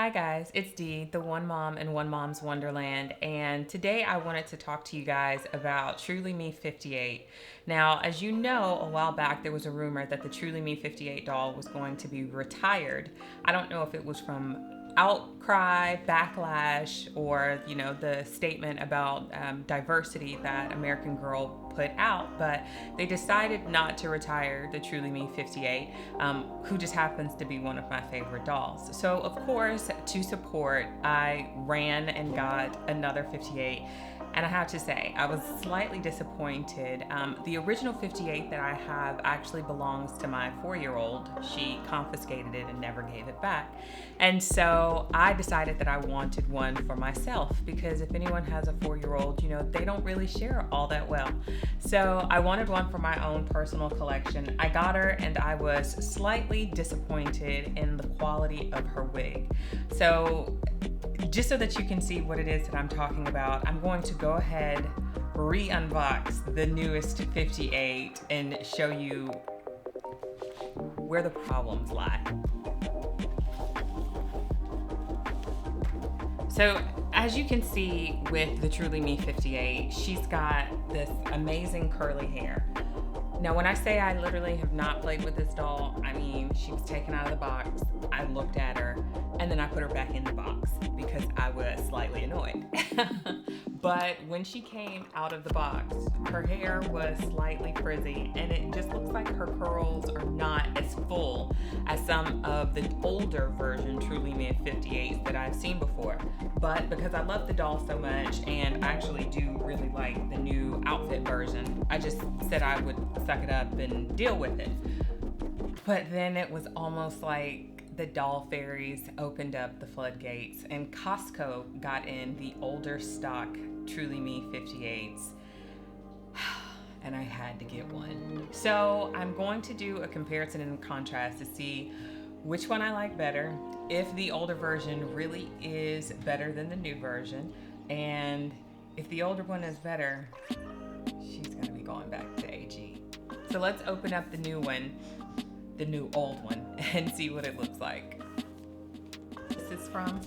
Hi guys, it's Dee, the One Mom in One Mom's Wonderland, and today I wanted to talk to you guys about Truly Me 58. Now, as you know, a while back there was a rumor that the Truly Me 58 doll was going to be retired. I don't know if it was from outcry, backlash, or the statement about diversity that American Girl put out, but they decided not to retire the Truly Me 58, who just happens to be one of my favorite dolls. So of course, to support, I ran and got another 58. And I have to say, I was slightly disappointed. The original 58 that I have actually belongs to my 4-year-old. She confiscated it and never gave it back. And so I decided that I wanted one for myself, because if anyone has a 4-year-old, they don't really share all that well. So I wanted one for my own personal collection. I got her and I was slightly disappointed in the quality of her wig. So just so that you can see what it is that I'm talking about, I'm going to go ahead, re-unbox the newest 58 and show you where the problems lie. So as you can see with the Truly Me 58, she's got this amazing curly hair. Now, when I say I literally have not played with this doll, I mean, she was taken out of the box, I looked at her, and then I put her back in the box because I was slightly annoyed. But when she came out of the box, her hair was slightly frizzy, and it just looks like her curls are not as full as some of the older version Truly Me 58s that I've seen before. But because I love the doll so much, and I actually do really like the new outfit version, I just said I would suck it up and deal with it. But then it was almost like the doll fairies opened up the floodgates and Costco got in the older stock Truly Me 58s. And I had to get one. So I'm going to do a comparison and contrast to see which one I like better, if the older version really is better than the new version, and if the older one is better, she's gonna be going back to AG. So let's open up the new one, the new old one, and see what it looks like. This is from,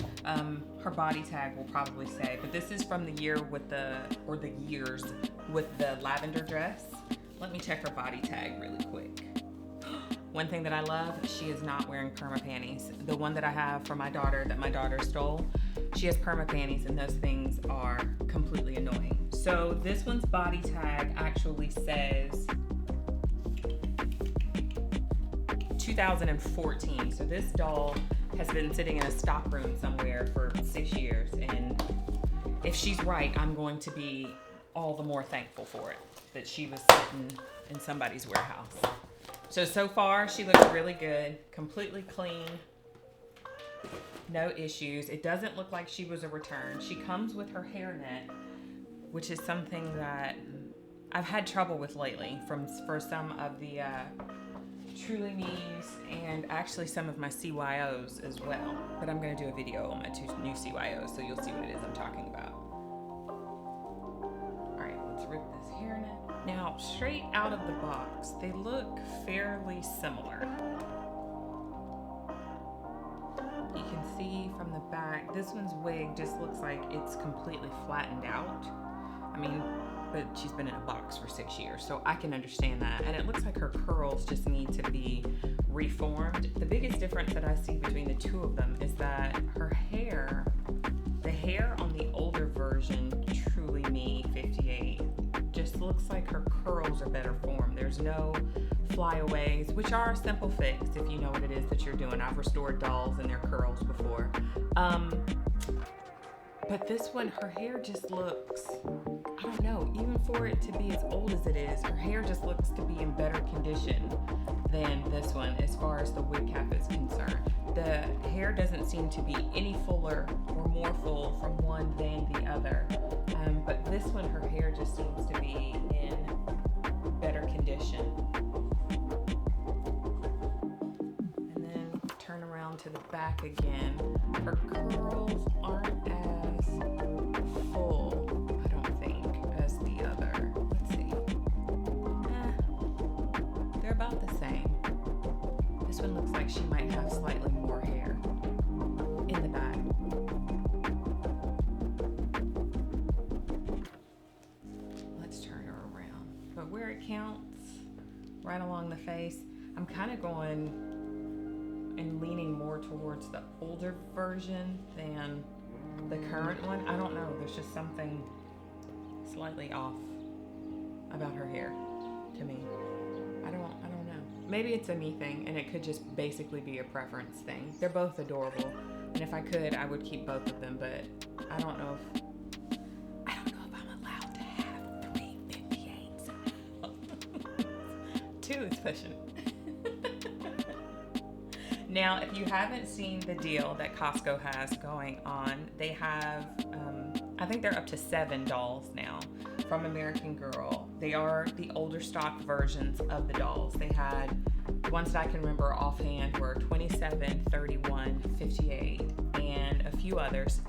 her body tag will probably say, but this is from the year with the years with the lavender dress. Let me check her body tag really quick. One thing that I love, she is not wearing perma panties. The one that I have for my daughter that my daughter stole, she has perma panties, and those things are completely annoying. So this one's body tag actually says 2014. So this doll has been sitting in a stock room somewhere for 6 years, and if she's right, I'm going to be all the more thankful for it, that she was sitting in somebody's warehouse. So far she looks really good, completely clean, no issues. It doesn't look like she was a return. She comes with her hairnet, which is something that I've had trouble with lately for some of the Truly Me's and actually some of my CYOs as well. But I'm going to do a video on my 2 new CYOs, so you'll see what it is I'm talking about. Alright, let's rip this hairnet. Now, straight out of the box, they look fairly similar. You can see from the back, this one's wig just looks like it's completely flattened out. I mean, but she's been in a box for 6 years, so I can understand that. And it looks like her curls just need to be reformed. The biggest difference that I see between the two of them is that her hair, the hair on the older version, Truly Me 58, just looks like her curls are better formed. There's no flyaways, which are a simple fix if you know what it is that you're doing. I've restored dolls and their curls before. But this one, her hair just looks, I don't know, even for it to be as old as it is, her hair just looks to be in better condition than this one as far as the wig cap is concerned. The hair doesn't seem to be any fuller or more full from one than the other. But this one, her hair just seems to be in better condition. And then turn around to the back again. Her curls aren't as full, I don't think, as the other. Let's see. They're about the same. This one looks like she might have slightly more hair in the back. it counts, right along the face. I'm kind of going and leaning more towards the older version than the current one. I don't know. There's just something slightly off about her hair to me. I don't know. Maybe it's a me thing, and it could just basically be a preference thing. They're both adorable, and if I could, I would keep both of them. But I don't know if I'm allowed to have 3 58s. 2 is pushing it. Now, if you haven't seen the deal that Costco has going on, they have, I think they're up to 7 dolls now from American Girl. They are the older stock versions of the dolls. They had, the ones that I can remember offhand were 27, 31, 58, and a few others.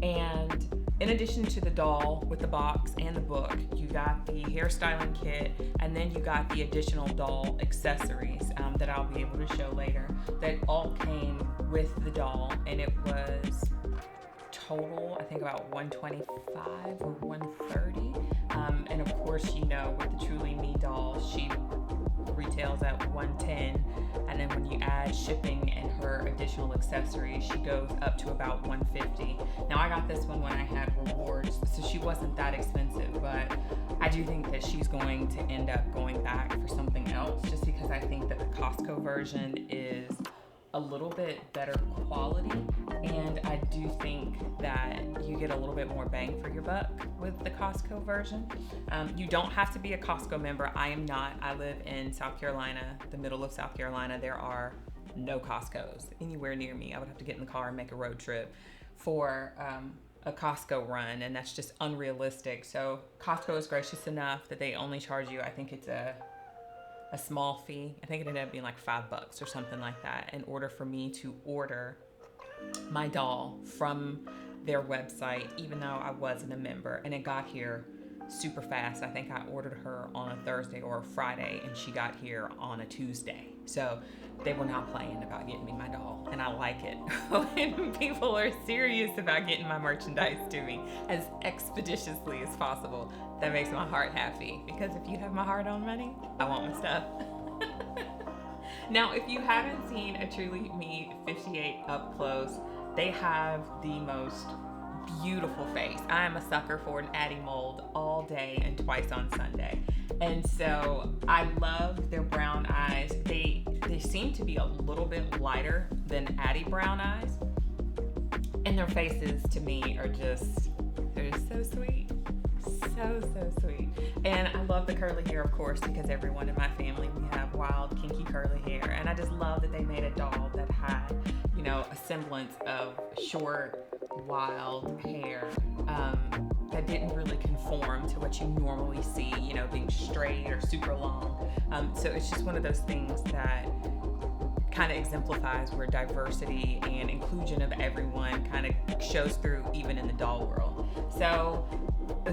And in addition to the doll with the box and the book, you got the hairstyling kit, and then you got the additional doll accessories that I'll be able to show later, that all came with the doll, and it was total, I think, about $125 or $130. And of course, you know, with the Truly Me doll, she retails at $110, and then when you add shipping and her additional accessories, she goes up to about $150. Now, I got this one when I had rewards, so she wasn't that expensive, but I do think that she's going to end up going back for something else, just because I think that the Costco version is a little bit better quality, and I do think that you get a little bit more bang for your buck with the Costco version. You don't have to be a Costco member. I am not. I live in South Carolina, the middle of South Carolina. There are no Costco's anywhere near me. I would have to get in the car and make a road trip for a Costco run, and that's just unrealistic. So Costco is gracious enough that they only charge you, I think it's a small fee. I think it ended up being like $5 or something like that, in order for me to order my doll from their website, even though I wasn't a member. And it got here super fast. I think I ordered her on a Thursday or a Friday, and she got here on a Tuesday. So they were not playing about getting me my doll, and I like it when people are serious about getting my merchandise to me as expeditiously as possible. That makes my heart happy, because if you have my heart on money, I want my stuff. Now, if you haven't seen a Truly Me 58 up close, they have the most beautiful face. I am a sucker for an Addie mold all day and twice on Sunday. And so I love their brown eyes. They seem to be a little bit lighter than Addie brown eyes. And their faces to me are just, they're so sweet. So sweet. And I love the curly hair, of course, because everyone in my family, we have wild, kinky, curly hair. And I just love that they made a doll that had, you know, a semblance of short, wild hair that didn't really conform to what you normally see, you know, being straight or super long. So it's just one of those things that kind of exemplifies where diversity and inclusion of everyone kind of shows through even in the doll world. So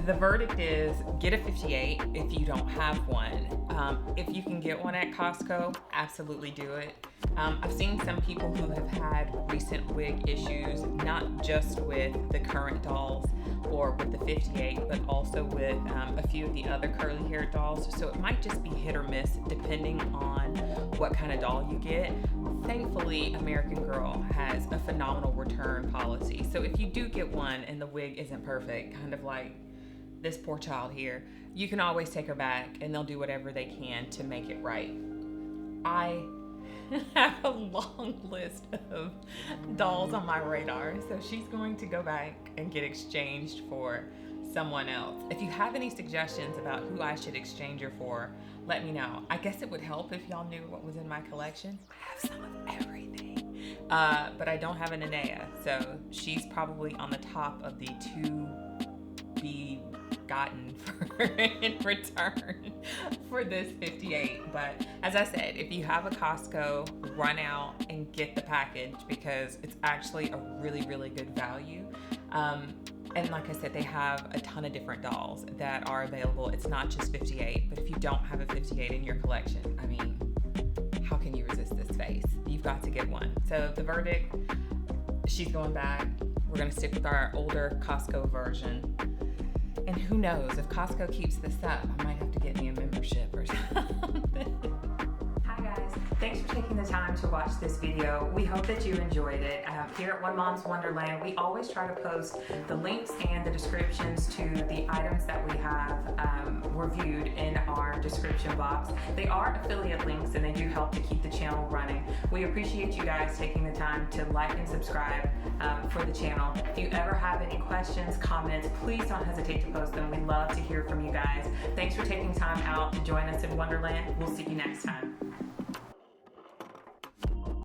the verdict is, get a 58 if you don't have one. If you can get one at Costco, absolutely do it. I've seen some people who have had recent wig issues, not just with the current dolls or with the 58, but also with a few of the other curly hair dolls. So it might just be hit or miss depending on what kind of doll you get. Thankfully, American Girl has a phenomenal return policy. So if you do get one and the wig isn't perfect, kind of like this poor child here, you can always take her back and they'll do whatever they can to make it right. I have a long list of dolls on my radar, so she's going to go back and get exchanged for someone else. If you have any suggestions about who I should exchange her for, let me know. I guess it would help if y'all knew what was in my collection. I have some of everything, but I don't have an Anea, so she's probably on the top of the to be gotten for in return for this 58. But as I said, if you have a Costco, run out and get the package, because it's actually a really good value. And like I said, they have a ton of different dolls that are available. It's not just 58, but if you don't have a 58 in your collection, I mean, how can you resist this face? You've got to get one. So the verdict, she's going back. We're gonna stick with our older Costco version. And who knows, if Costco keeps this up, I might have to get me a membership or something. Hi guys, thanks for taking the time to watch this video. We hope that you enjoyed it. Here at One Mom's Wonderland, we always try to post the links and the descriptions to the items that we have reviewed in our description box. They are affiliate links and they do help to keep the channel running. We appreciate you guys taking the time to like and subscribe for the channel. If you ever have any questions, comments, please don't hesitate to post them. We love to hear from you guys. Thanks for taking time out to join us in Wonderland. We'll see you next time.